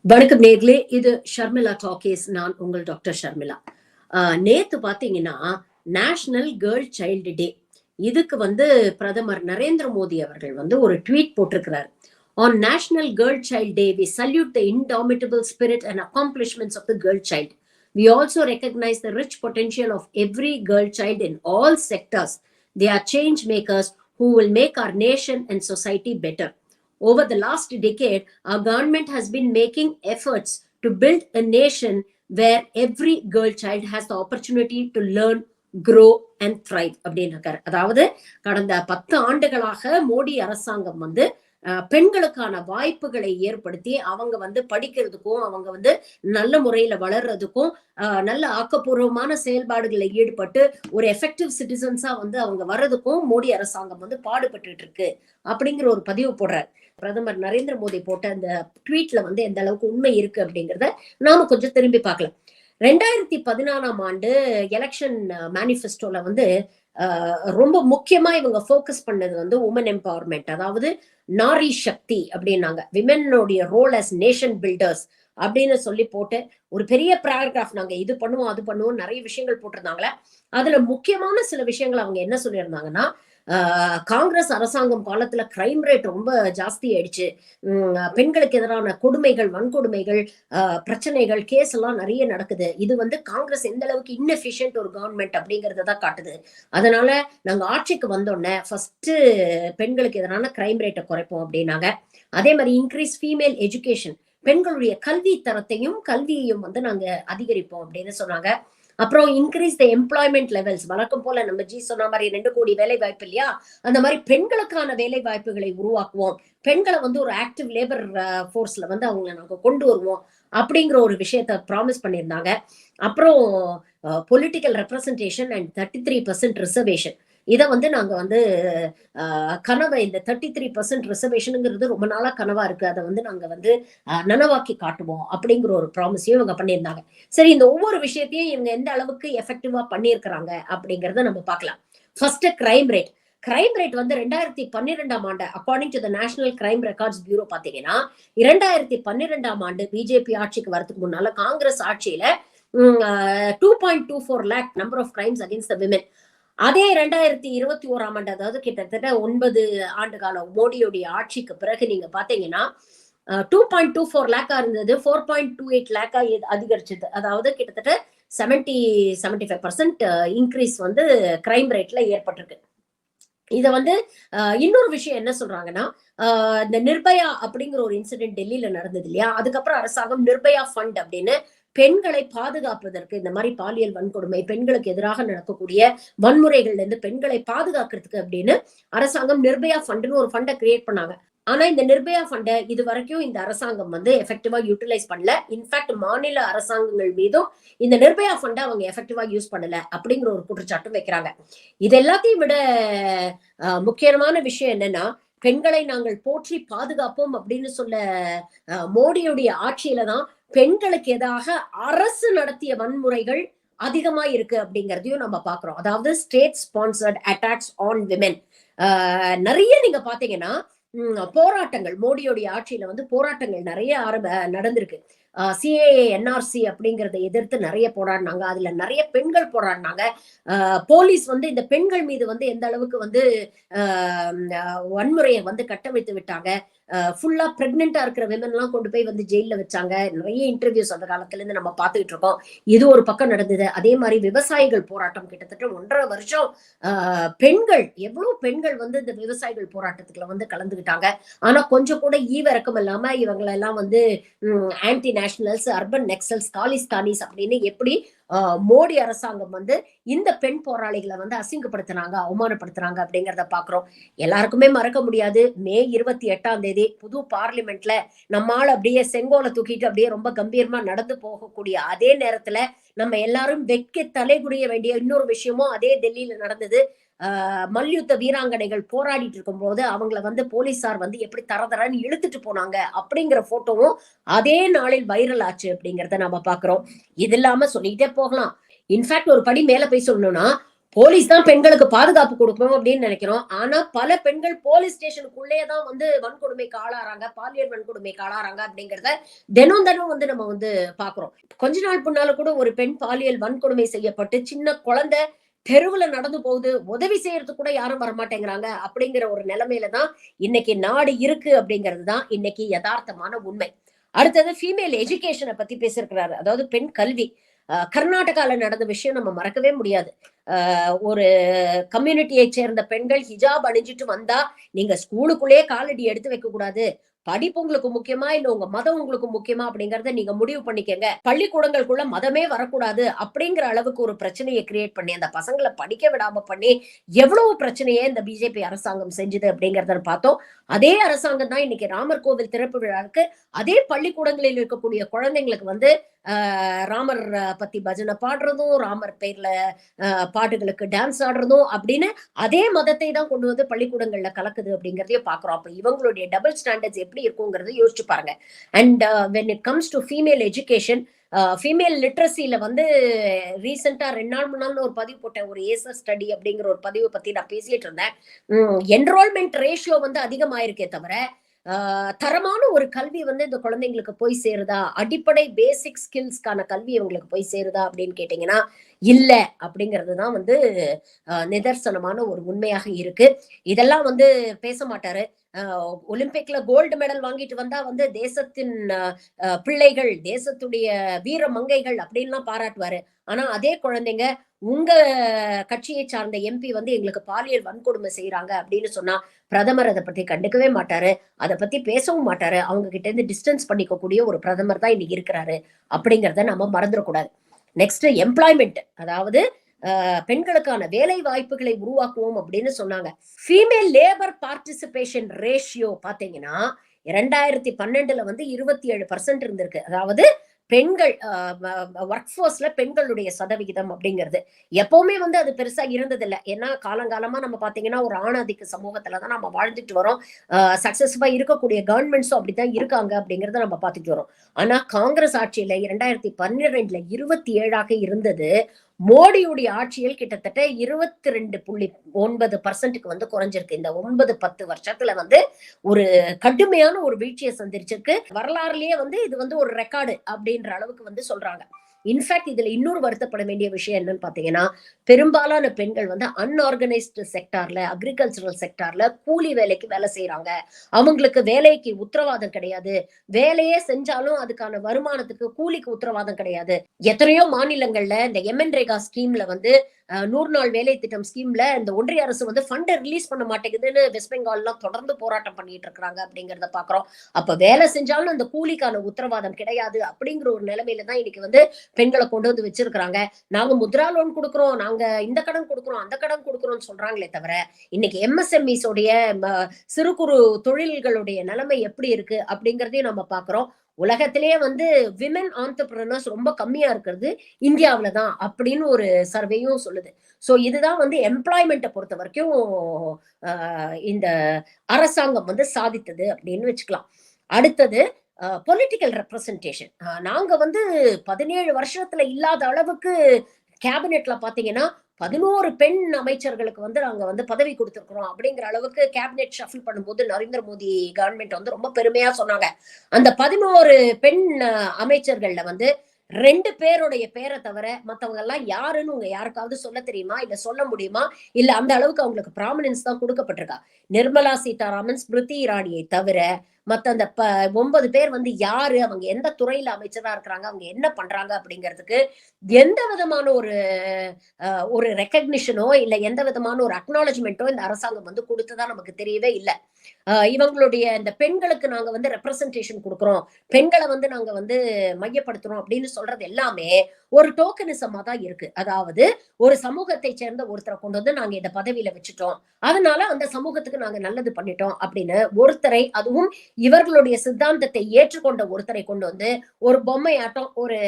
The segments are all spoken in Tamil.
வணக்கம் நேர்களே, இது ஷர்மிளா டாக்கீஸ். நான் உங்கள் டாக்டர் ஷர்மிளா. நேத்து பாத்தீங்கன்னா நேஷனல் கேர்ள் சைல்டு டே. இதுக்கு பிரதமர் நரேந்திர மோடி அவர்கள் ஒரு ட்வீட் போட்டிருக்கிறார். On National Girl Child Day, we salute the indomitable spirit and accomplishments of the girl child. We also recognize the rich potential of every girl child in all sectors. They are change makers who will make our nation and society better. Over the last decade, our government has been making efforts to build a nation where every girl child has the opportunity to learn, grow and thrive. அதாவது கடந்த 10 ஆண்டுகளாக மோடி அரசாங்கம் பெண்களுக்கான வாய்ப்புகளை ஏற்படுத்தி அவங்க படிக்கிறதுக்கும் அவங்க நல்ல முறையில வளர்றதுக்கும் நல்ல ஆக்கப்பூர்வமான செயல்பாடுகளை ஈடுபட்டு ஒரு எஃபெக்டிவ் சிட்டிசன்ஸா அவங்க வர்றதுக்கும் மோடி அரசாங்கம் பாடுபட்டு இருக்கு அப்படிங்கிற ஒரு பதிவு போடுறாரு. பிரதமர் நரேந்திர மோடி போட்ட அந்த ட்வீட்ல எந்த அளவுக்கு உண்மை இருக்கு அப்படிங்கறத நாம கொஞ்சம் திரும்பி பார்க்கலாம். 2014ஆம் ஆண்டு எலெக்ஷன் மேனிஃபெஸ்டோல ரொம்ப முக்கியமா இவங்க ஃபோக்கஸ் பண்ணது உமன் எம்பவர்மெண்ட், அதாவது நாரி சக்தி அப்படின்னாங்க. விமென்னுடைய ரோல் அஸ் நேஷன் பில்டர்ஸ் அப்படின்னு சொல்லி போட்டு ஒரு பெரிய பேராகிராஃப் நாங்க இது பண்ணுவோம் அது பண்ணுவோம் நிறைய விஷயங்கள் போட்டிருந்தாங்களே. அதுல முக்கியமான சில விஷயங்கள் அவங்க என்ன சொல்லியிருந்தாங்கன்னா, காங்கிரஸ் அரசாங்கம் காலத்துல கிரைம் ரேட் ரொம்ப ஜாஸ்தி ஆயிடுச்சு, பெண்களுக்கு எதிரான கொடுமைகள், வன்கொடுமைகள், பிரச்சனைகள், கேஸ் எல்லாம் நிறைய நடக்குது. இது காங்கிரஸ் எந்த அளவுக்கு இன்எஃபிஷியன்ட் ஒரு கவர்மெண்ட் அப்படிங்கறதான் காட்டுது. அதனால நாங்க ஆட்சிக்கு வந்தோடனே ஃபர்ஸ்ட் பெண்களுக்கு எதிரான கிரைம் ரேட்டை குறைப்போம் அப்படின்னாங்க. அதே மாதிரி இன்க்ரீஸ் ஃபீமேல் எஜுகேஷன், பெண்களுடைய கல்வி தரத்தையும் கல்வியையும் நாங்க அதிகரிப்போம் அப்படின்னு சொன்னாங்க. அப்புறம் இன்க்ரீஸ் த எம்ப்ளாய்மெண்ட் லெவல்ஸ், வழக்கம் போல நம்ம சொன்ன மாதிரி 2 கோடி வேலை வாய்ப்பு இல்லையா, அந்த மாதிரி பெண்களுக்கான வேலை வாய்ப்புகளை உருவாக்குவோம், பெண்களை ஒரு ஆக்டிவ் லேபர் ஃபோர்ஸ்ல அவங்களை நாங்க கொண்டு வருவோம் அப்படிங்கிற ஒரு விஷயத்த ப்ராமிஸ் பண்ணியிருந்தாங்க. அப்புறம் பொலிட்டிக்கல் ரெப்ரசன்டேஷன் அண்ட் 33% ரிசர்வேஷன், இதை நாங்க கனவை, இந்த 33% ரிசர்வேஷனுங்கிறது ரொம்ப நாளா கனவா இருக்கு, அதை நாங்க நனவாக்கி காட்டுவோம் அப்படிங்கிற ஒரு ப்ராமிஸையும் இவங்க பண்ணியிருந்தாங்க. சரி, இந்த ஒவ்வொரு விஷயத்தையும் இவங்க எந்த அளவுக்கு எஃபெக்டிவா பண்ணியிருக்கிறாங்க அப்படிங்கறத நம்ம பார்க்கலாம். First crime rate. Crime rate 2012ஆம் ஆண்டு according to the National Crime Records Bureau பாத்தீங்கன்னா, 2012ஆம் ஆண்டு பிஜேபி ஆட்சிக்கு வரதுக்கு முன்னால காங்கிரஸ் ஆட்சியில 2.24 lakh number of crimes against the women. அதே 2021ஆம் ஆண்டு, அதாவது கிட்டத்தட்ட 9 ஆண்டு காலம் மோடியுடைய ஆட்சிக்கு பிறகு நீங்க பாத்தீங்கன்னா 2.24 லேக்கா இருந்தது, 4.28 லேக்கா அதிகரிச்சது. அதாவது கிட்டத்தட்ட 75% இன்க்ரீஸ் கிரைம் ரேட்ல ஏற்பட்டிருக்கு. இத இன்னொரு விஷயம் என்ன சொல்றாங்கன்னா, இந்த நிர்பயா அப்படிங்கிற ஒரு இன்சிடென்ட் டெல்லியில நடந்தது இல்லையா, அதுக்கப்புறம் அரசாங்கம் நிர்பயா ஃபண்ட் அப்படின்னு பெண்களை பாதுகாப்பதற்கு, இந்த மாதிரி பாலியல் வன்கொடுமை, பெண்களுக்கு எதிராக நடக்கக்கூடிய வன்முறைகள்ல இருந்து பெண்களை பாதுகாக்கிறதுக்கு அப்படின்னு அரசாங்கம் நிர்பயா ஃபண்ட்னு ஒரு ஃபண்டை கிரியேட் பண்ணாங்க. ஆனா இந்த நிர்பயா ஃபண்டை இது வரைக்கும் இந்த அரசாங்கம் எஃபெக்டிவா யூட்டிலைஸ் பண்ணல. இன்ஃபேக்ட் மாநில அரசாங்கங்கள் மீதும் இந்த நிர்பயா ஃபண்டை அவங்க எஃபெக்டிவா யூஸ் பண்ணல அப்படிங்கிற ஒரு குற்றச்சாட்டும் வைக்கிறாங்க. இது எல்லாத்தையும் விட முக்கியமான விஷயம் என்னன்னா, பெண்களை நாங்கள் போற்றி பாதுகாப்போம் அப்படின்னு சொல்ல மோடியுடைய ஆட்சியில தான் பெண்களுக்கு எதிராக அரசு நடத்திய வன்முறைகள் அதிகமா இருக்கு அப்படிங்கறதையும் நம்ம பாக்குறோம். அதாவது state sponsored attacks on women நிறைய நீங்க பாத்தீங்கன்னா, போராட்டங்கள், மோடியோடைய ஆட்சியில போராட்டங்கள் நிறைய நடந்திருக்கு. சிஏஏ என்ஆர்சி அப்படிங்கறத எதிர்த்து நிறைய போராடினாங்க. அதுல நிறைய பெண்கள் போராடினாங்க. போலீஸ் இந்த பெண்கள் மீது எந்த அளவுக்கு வன்முறையை கட்டமைத்து விட்டாங்க. ஃபுல்லா பிரெக்னெண்டா இருக்கிற விமன் எல்லாம் கொண்டு போய் ஜெயில வச்சாங்க. நிறைய இன்டர்வியூஸ் அந்த காலத்துல இருந்து நம்ம பார்த்துக்கிட்டு இருக்கோம். இது ஒரு பக்கம் நடந்தது. அதே மாதிரி விவசாயிகள் போராட்டம் கிட்டத்தட்ட 1.5 வருஷம் பெண்கள், எவ்வளவு பெண்கள் இந்த விவசாயிகள் போராட்டத்துக்குள்ள கலந்துகிட்டாங்க. ஆனா கொஞ்சம் கூட ஈவிரக்கம் இல்லாம இவங்களை எல்லாம் ஆன்டி நேஷனல்ஸ், அர்பன் நெக்சல்ஸ், காலிஸ்தானிஸ் அப்படின்னு எப்படி மோடி அரசாங்கம் இந்த பெண் போராளிகளை அசிங்கப்படுத்தினாங்க, அவமானப்படுத்தினாங்க அப்படிங்கறத பாக்குறோம். எல்லாருக்குமே மறக்க முடியாது, மே 28ஆம் தேதி புது பார்லிமெண்ட்ல நம்மால அப்படியே செங்கோலை தூக்கிட்டு அப்படியே ரொம்ப கம்பீரமா நடந்து போகக்கூடிய அதே நேரத்துல நம்ம எல்லாரும் வெட்க தலைகுடிய வேண்டிய இன்னொரு விஷயமும் அதே டெல்லியில நடந்தது. மல்யுத்த வீராங்கனைகள் போராடிட்டு இருக்கும் போது அவங்கள போலீசார் எப்படி தரதரன்னு இழுத்துட்டு போனாங்க அப்படிங்கிற போட்டோவும் அதே நாளில் வைரல் ஆச்சு அப்படிங்கறத நம்ம பாக்குறோம். இது இல்லாம சொல்லிட்டே போகலாம். இன்ஃபேக்ட் ஒரு படி மேல போய் சொல்லணும்னா, போலீஸ் தான் பெண்களுக்கு பாதுகாப்பு கொடுக்கணும் அப்படின்னு நினைக்கிறோம். ஆனா பல பெண்கள் போலீஸ் ஸ்டேஷனுக்குள்ளேயே தான் வந்து வன்கொடுமைக்கு ஆளாறாங்க, பாலியல் வன்கொடுமைக்கு ஆளாறாங்க அப்படிங்கிறத தினம் தினம் வந்து நம்ம வந்து பாக்குறோம். கொஞ்ச நாள் முன்னால கூட ஒரு பெண் பாலியல் வன்கொடுமை செய்யப்பட்டு சின்ன குழந்தை தெருவுல நடந்து போகுது, உதவி செய்யறதுக்கு கூட யாரும் வரமாட்டேங்கிறாங்க அப்படிங்கிற ஒரு நிலைமையில தான் இன்னைக்கு நாடு இருக்கு அப்படிங்கிறது தான் இன்னைக்கு யதார்த்தமான உண்மை. அடுத்தது ஃபீமேல் எஜுகேஷனை பத்தி பேசியிருக்கிறாரு. அதாவது பெண் கல்வி. கர்நாடகால நடந்த விஷயம் நம்ம மறக்கவே முடியாது. ஒரு கம்யூனிட்டியை சேர்ந்த பெண்கள் ஹிஜாப் அணிஞ்சிட்டு வந்தா நீங்க ஸ்கூலுக்குள்ளேயே காலடி எடுத்து வைக்க கூடாது. படிப்பு உங்களுக்கு முக்கியமா இல்ல உங்க மதம் உங்களுக்கு முக்கியமா அப்படிங்கறத நீங்க முடிவு பண்ணிக்கங்க. பள்ளிக்கூடங்களுக்குள்ள மதமே வரக்கூடாது அப்படிங்கிற அளவுக்கு ஒரு பிரச்சனையை கிரியேட் பண்ணி அந்த பசங்களை படிக்க விடாம பண்ணி எவ்வளவு பிரச்சனையே இந்த பிஜேபி அரசாங்கம் செஞ்சது அப்படிங்கறத பார்த்தோம். அதே அரசாங்கம் தான் இன்னைக்கு ராமர் கோவில் திறப்பு விழாவுக்கு அதே பள்ளிக்கூடங்களில் இருக்கக்கூடிய குழந்தைங்களுக்கு வந்து ராமர் பத்தி பஜனை பாடுறதும், ராமர் பேர்ல பாட்டுகளுக்கு டான்ஸ் ஆடுறதும் அப்படின்னு அதே மதத்தை தான் கொண்டு வந்து பள்ளிக்கூடங்கள்ல கலக்குது அப்படிங்கறதையும் பாக்குறோம். அப்ப இவங்களுடைய டபுள் ஸ்டாண்டர்ட்ஸ் எப்படி இருக்குங்கிறத யோசிச்சு பாருங்க. And when it comes to female education, female லிட்ரஸில வந்து ரீசெண்டா 2 நாள் 3 நாள் ஒரு பதிவு போட்டேன். ஒரு ஏசஸ் ஸ்டடி அப்படிங்கிற ஒரு பதிவை பத்தி நான் பேசிட்டு இருந்தேன். என்ரோல்மெண்ட் ரேஷியோ வந்து அதிகமாயிருக்கே தவிர தரமான ஒரு கல்வி வந்து இந்த குழந்தைங்களுக்கு போய் சேருதா, அடிப்படை பேசிக் ஸ்கில்ஸ்க்கான கல்வி இவங்களுக்கு போய் சேருதா அப்படின்னு கேட்டீங்கன்னா இல்ல அப்படிங்கிறது தான் வந்து நிதர்சனமான ஒரு உண்மையாக இருக்கு. இதெல்லாம் வந்து பேச மாட்டாரு. ஒலிம்பிக்ல கோல்டு மெடல் வாங்கிட்டு வந்தா வந்து தேசத்தின் பிள்ளைகள், தேசத்துடைய வீர மங்கைகள் அப்படின்லாம் பாராட்டுவாரு. ஆனா அதே குழந்தைங்க உங்க கட்சியை சார்ந்த எம்பி வந்து எங்களுக்கு பாலியல் வன்கொடுமை செய்யறாங்க அப்படின்னு சொன்னா பிரதமர் அதை பத்தி கண்டுக்கவே மாட்டாரு, அதை பத்தி பேசவும் மாட்டாரு. அவங்க கிட்ட இருந்து டிஸ்டன்ஸ் பண்ணிக்கக்கூடிய ஒரு பிரதமர் தான் இன்னைக்கு இருக்கிறாரு அப்படிங்கறத நம்ம மறந்துடக்கூடாது. நெக்ஸ்ட் எம்ப்ளாய்மெண்ட், அதாவது பெண்களுக்கான வேலை வாய்ப்புகளை உருவாக்குவோம் அப்படின்னு சொன்னாங்க. ஃபீமேல் லேபர் பார்ட்டிசிபேஷன் ரேஷியோ பாத்தீங்கன்னா 2012 வந்து 27% இருந்திருக்கு. அதாவது பெண்கள் ஒர்க் போர்ஸ்ல பெண்களுடைய சதவிகிதம் அப்படிங்கிறது எப்பவுமே வந்து அது பெருசா இருந்தது இல்ல. ஏன்னா காலங்காலமா நம்ம பாத்தீங்கன்னா ஒரு ஆணாதிக்க சமூகத்துலதான் நம்ம வாழ்ந்துட்டு வரோம். சக்சஸ்ஃபுல்லா இருக்கக்கூடிய கவர்மெண்ட்ஸும் அப்படித்தான் இருக்காங்க அப்படிங்கறத நம்ம பாத்துட்டு வரோம். ஆனா காங்கிரஸ் ஆட்சியில 2012 27 இருந்தது. மோடியுடைய ஆட்சியில் கிட்டத்தட்ட 22.9% வந்து குறைஞ்சிருக்கு. இந்த 9-10 வருஷத்துல வந்து ஒரு கடுமையான ஒரு வீழ்ச்சியை சந்திச்சிருக்கு. வரலாறுலயே வந்து இது வந்து ஒரு ரெக்கார்டு அப்படின்ற அளவுக்கு வந்து சொல்றாங்க. இன்ஃபேக்ட் இதுல இன்னொரு வருத்தப்பட வேண்டிய விஷயம் என்னன்னு பாத்தீங்கன்னா, பெரும்பாலான பெண்கள் வந்து அன்ஆர்கனைஸ்டு செக்டார்ல, அக்ரிகல்ச்சரல் செக்டார்ல கூலி வேலைக்கு வேலை செய்யறாங்க. அவங்களுக்கு வேலைக்கு உத்தரவாதம் கிடையாது. வேலையே செஞ்சாலும் அதுக்கான வருமானத்துக்கு கூலிக்கு உத்தரவாதம் கிடையாது. எத்தனையோ மாநிலங்கள்ல இந்த எம்என்ரேகா ஸ்கீம்ல வந்து 100 நாள் வேலை திட்டம் ஸ்கீம்ல இந்த ஒன்றிய அரசு வந்து ஃபண்ட் ரிலீஸ் பண்ண மாட்டேங்குதுன்னு வெஸ்ட் பெங்கால்லாம் தொடர்ந்து போராட்டம் பண்ணிட்டு இருக்காங்க அப்படிங்கறத பாக்குறோம். அப்ப வேலை செஞ்சாலும் அந்த கூலிக்கான உத்தரவாதம் கிடையாது அப்படிங்கிற ஒரு நிலைமையில தான் இன்னைக்கு வந்து பெண்களை கொண்டு வந்து வச்சிருக்கிறாங்க. நாங்க முத்ரா லோன் கொடுக்குறோம், நாங்க இந்த கடன் கொடுக்குறோம், அந்த கடன் கொடுக்குறோம்னு சொல்றாங்களே தவிர இன்னைக்கு எம்எஸ்எம்இஸ் உடைய சிறு குறு தொழில்களுடைய நிலைமை எப்படி இருக்கு அப்படிங்கறதையும் நம்ம பாக்குறோம். உலகத்திலேயே வந்து விமென் ஆண்டர்பிரினர்ஸ் ரொம்ப கம்மியா இருக்கிறது இந்தியாவில தான் அப்படின்னு ஒரு சர்வேயும் சொல்லுது. சோ இதுதான் வந்து எம்ப்ளாய்மெண்ட்டை பொறுத்த வரைக்கும் இந்த அரசாங்கம் வந்து சாதித்தது அப்படின்னு வச்சுக்கலாம். அடுத்தது பொலிட்டிக்கல் ரெப்ரசன்டேஷன். நாங்க வந்து 17 வருஷத்துல இல்லாத அளவுக்கு கேபினெட்ல பாத்தீங்கன்னா 11 பெண் அமைச்சர்களுக்கு வந்து நாங்க வந்து பதவி கொடுத்திருக்கிறோம் அப்படிங்கிற அளவுக்கு கேபினெட் ஷஃபில் பண்ணும்போது நரேந்திர மோடி கவர்மெண்ட் வந்து ரொம்ப பெருமையா சொன்னாங்க. அந்த 11 பெண் அமைச்சர்கள்ல வந்து 2 பேருடைய பேரை தவிர மத்தவங்க எல்லாம் யாருன்னு உங்க யாருக்காவது சொல்ல தெரியுமா, இல்ல சொல்ல முடியுமா, இல்ல அந்த அளவுக்கு அவங்களுக்கு ப்ராமினன்ஸ் தான் கொடுக்கப்பட்டிருக்கா? நிர்மலா சீதாராமன், ஸ்மிருதி இரானியை தவிர மத்த அந்த 9 பேர் வந்து யாரு, அவங்க எந்த துறையில அமைச்சரா இருக்கிறாங்க, அவங்க என்ன பண்றாங்க அப்படிங்கிறதுக்கு எந்த விதமான ஒரு ரெக்கக்னிஷனோ இல்ல எந்த விதமான ஒரு அக்னாலஜ்மெண்ட்டோ இந்த அரசாங்கம் வந்து கொடுத்ததா நமக்கு தெரியவே இல்லை. இவங்களுடைய இந்த பெண்களுக்கு நாங்க வந்து ரெப்ரசன்டேஷன் கொடுக்கிறோம், பெண்களை வந்து நாங்க வந்து மையப்படுத்துறோம் அப்படின்னு சொல்றது எல்லாமே ஒரு டோக்கனிசமா தான் இருக்கு. அதாவது ஒரு சமூகத்தை சேர்ந்த ஒருத்தரை கொண்டு வந்து நாங்க இந்த பதவியில வச்சுட்டோம், அதனால அந்த சமூகத்துக்கு நாங்க நல்லது பண்ணிட்டோம் அப்படின்னு ஒருத்தரை, அதுவும் இவர்களுடைய சித்தாந்தத்தை ஏற்றுக்கொண்ட ஒருத்தரை கொண்டு வந்து ஒரு பொம்மை ஆட்டம், ஒரு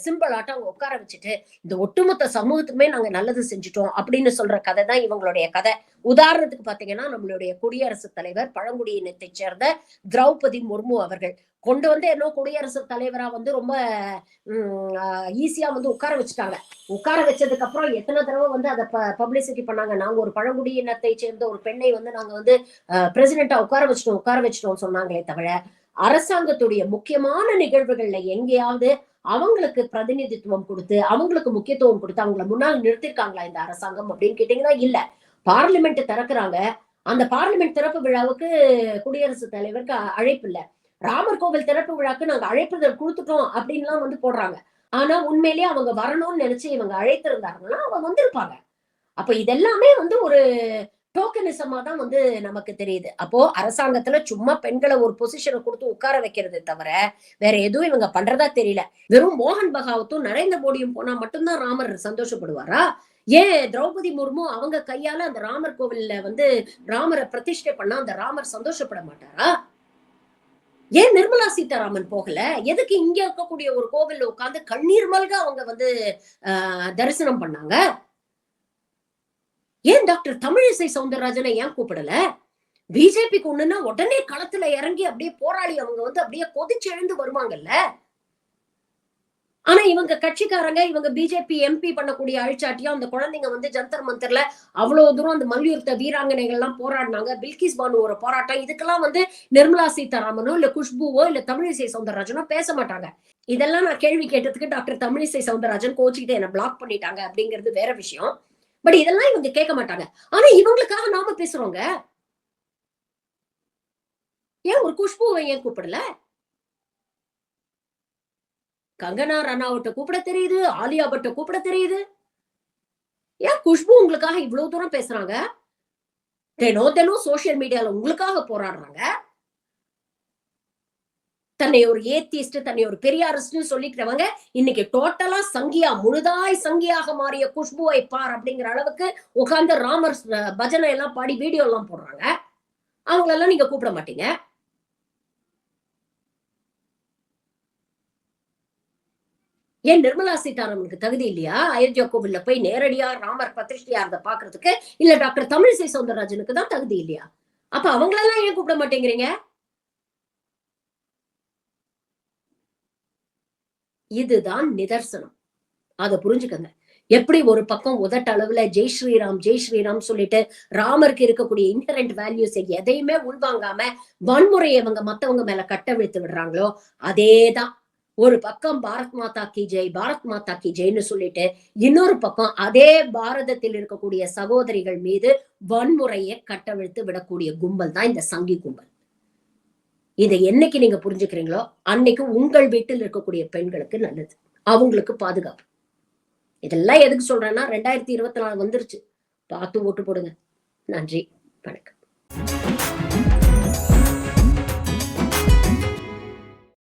சிம்பிள் ஆட்டம் அவங்க உட்கார வச்சுட்டு இந்த ஒட்டுமொத்த சமூகத்துக்குமே நாங்க நல்லது செஞ்சுட்டோம் அப்படின்னு சொல்ற கதை தான் இவங்களுடைய கதை. உதாரணத்துக்கு பாத்தீங்கன்னா நம்மளுடைய குடியரசுத் தலைவர் பழங்குடியினத்தை சேர்ந்த திரௌபதி முர்மு அவர்கள் கொண்டு வந்து என்ன குடியரசுத் தலைவரா வந்து ரொம்ப ஈஸியா வந்து உட்கார வச்சுட்டாங்க. உட்கார வச்சதுக்கு அப்புறம் எத்தனை தடவை வந்து அதை பப்ளிசிட்டி பண்ணாங்க. நாங்க ஒரு பழங்குடியினத்தை சேர்ந்த ஒரு பெண்ணை வந்து நாங்க வந்து பிரசிடென்டா உட்கார வச்சிட்டோம் சொன்னாங்களே தவிர, அரசாங்கத்துடைய முக்கியமான நிகழ்வுகள்ல எங்கேயாவது அவங்களுக்கு பிரதிநிதித்துவம் கொடுத்து அவங்களுக்கு முக்கியத்துவம் கொடுத்து அவங்கள முன்னால் நிறுத்திருக்காங்களா இந்த அரசாங்கம் அப்படின்னு கேட்டீங்கன்னா இல்ல. பார்லிமெண்ட் திறக்கிறாங்க. அந்த பார்லிமெண்ட் திறப்பு விழாவுக்கு குடியரசுத் தலைவருக்கு அழைப்பு இல்ல. ராமர் கோவில் திறப்பு விழாக்கு நாங்க அழைப்புதல் கொடுத்துட்டோம் அப்படின்லாம் வந்து போடுறாங்க. ஆனா உண்மையிலேயே அவங்க வரணும்னு நினைச்சு இவங்க அழைத்திருந்தாங்கன்னா அவங்க வந்திருப்பாங்க. அப்ப இதெல்லாமே வந்து ஒரு டோக்கனிசமா தான் வந்து நமக்கு தெரியுது. அப்போ அரசாங்கத்துல சும்மா பெண்களை ஒரு பொசிஷனை கொடுத்து உட்கார வைக்கிறது தவிர வேற எதுவும் இவங்க பண்றதா தெரியல. வெறும் மோகன் பகாவத்தும் நரேந்திர மோடியும் போனா மட்டும்தான் ராமர் சந்தோஷப்படுவாரா? ஏன் திரௌபதி முர்மு அவங்க கையால அந்த ராமர் கோவில்ல வந்து ராமரை பிரதிஷ்டை பண்ணா அந்த ராமர் சந்தோஷப்பட மாட்டாரா? ஏன் நிர்மலா சீதாராமன் போகல? எதுக்கு இங்க இருக்கக்கூடிய ஒரு கோவில்ல உட்கார்ந்து கண்ணீர் மல்க அவங்க வந்து தரிசனம் பண்ணாங்க? ஏன் டாக்டர் தமிழிசை சவுந்தரராஜனை ஏன் கூப்பிடல? பிஜேபிக்கு ஒண்ணுன்னா உடனே களத்துல இறங்கி அப்படியே போராளி அவங்க வந்து அப்படியே கொதிச்சு எழுந்து வருவாங்கல்ல. ஆனா இவங்க கட்சிக்காரங்க இவங்க பிஜேபி எம்பி பண்ணக்கூடிய அழிச்சாட்டியும் அந்த குழந்தைங்க வந்து ஜந்தர் மந்தர்ல அவ்வளவு தூரம் அந்த மல்யுத்த வீராங்கனைகள் எல்லாம் போராடினாங்க. பில்கிஸ் பானு ஒரு போராட்டம். இதுக்கெல்லாம் வந்து நிர்மலா சீதாராமனோ இல்ல குஷ்புவோ இல்ல தமிழிசை சவுந்தரராஜனோ பேச மாட்டாங்க. இதெல்லாம் நான் கேள்வி கேட்டதுக்கு டாக்டர் தமிழிசை சவுந்தரராஜன் கோச்சிக்கிட்டு என்ன பிளாக் பண்ணிட்டாங்க அப்படிங்கிறது வேற விஷயம். பட் இதெல்லாம் இவங்க கேட்க மாட்டாங்க. ஆனா இவங்களுக்காக நாம பேசுறோங்க. ஏன் ஒரு குஷ்புவை ஏன் கூப்பிடல? கங்கனா ரனாவட்ட கூப்பிட தெரியுது, ஆலியா பட்ட கூப்பிட தெரியுது. ஏன் குஷ்பு உங்களுக்காக இவ்வளவு தூரம் பேசுறாங்க? தினம் சோசியல் மீடியால உங்களுக்காக போராடுறாங்க. தன்னை ஒரு ஏத்திஸ்ட், தன்னை ஒரு பெரியாரிஸ்ட்னு சொல்லிக்கிறவங்க இன்னைக்கு டோட்டலா சங்கியா, முழுதாய் சங்கியாக மாறிய குஷ்புவை பார் அப்படிங்கிற அளவுக்கு உட்கார்ந்து ராமர் பஜனை எல்லாம் பாடி வீடியோ எல்லாம் போடுறாங்க. அவங்களெல்லாம் நீங்க கூப்பிட மாட்டீங்க. ஏன் நிர்மலா சீதாராமனுக்கு தகுதி இல்லையா? அயோத்தியா கோவில்ல போய் நேரடியா ராமர் பிரதிஷ்டையாரத பாக்குறதுக்கு? இல்ல டாக்டர் தமிழிசை சவுந்தரராஜனுக்கு தான் தகுதி இல்லையா? அப்ப அவங்களெல்லாம் ஏன் கூப்பிட மாட்டேங்கிறீங்க? இதுதான் நிதர்சனம். அத புரிஞ்சுக்கங்க. எப்படி ஒரு பக்கம் உதட்டளவுல ஜெய் ஸ்ரீராம் ஜெய் ஸ்ரீராம் சொல்லிட்டு ராமருக்கு இருக்கக்கூடிய இன்ஹரண்ட் வேல்யூஸ் எதையுமே உள்வாங்காம வன்முறையை இவங்க மத்தவங்க மேல கட்டவிழ்த்து விடுறாங்களோ அதேதான். ஒரு பக்கம் பாரத் மாதா கி ஜெய் பாரத் மாதா கி ஜெய்னு சொல்லிட்டு இன்னொரு பக்கம் அதே பாரதத்தில் இருக்கக்கூடிய சகோதரிகள் மீது வன்முறையை கட்டவிழ்த்து விடக்கூடிய கும்பல் தான் இந்த சங்கி கும்பல். இதை என்னைக்கு நீங்க புரிஞ்சுக்கிறீங்களோ அன்னைக்கு உங்கள் வீட்டில் இருக்கக்கூடிய பெண்களுக்கு நல்லது, அவங்களுக்கு பாதுகாப்பு. இதெல்லாம் எதுக்கு சொல்றேன்னா 2024 வந்துருச்சு. பார்த்து ஓட்டு போடுங்க. நன்றி, வணக்கம்.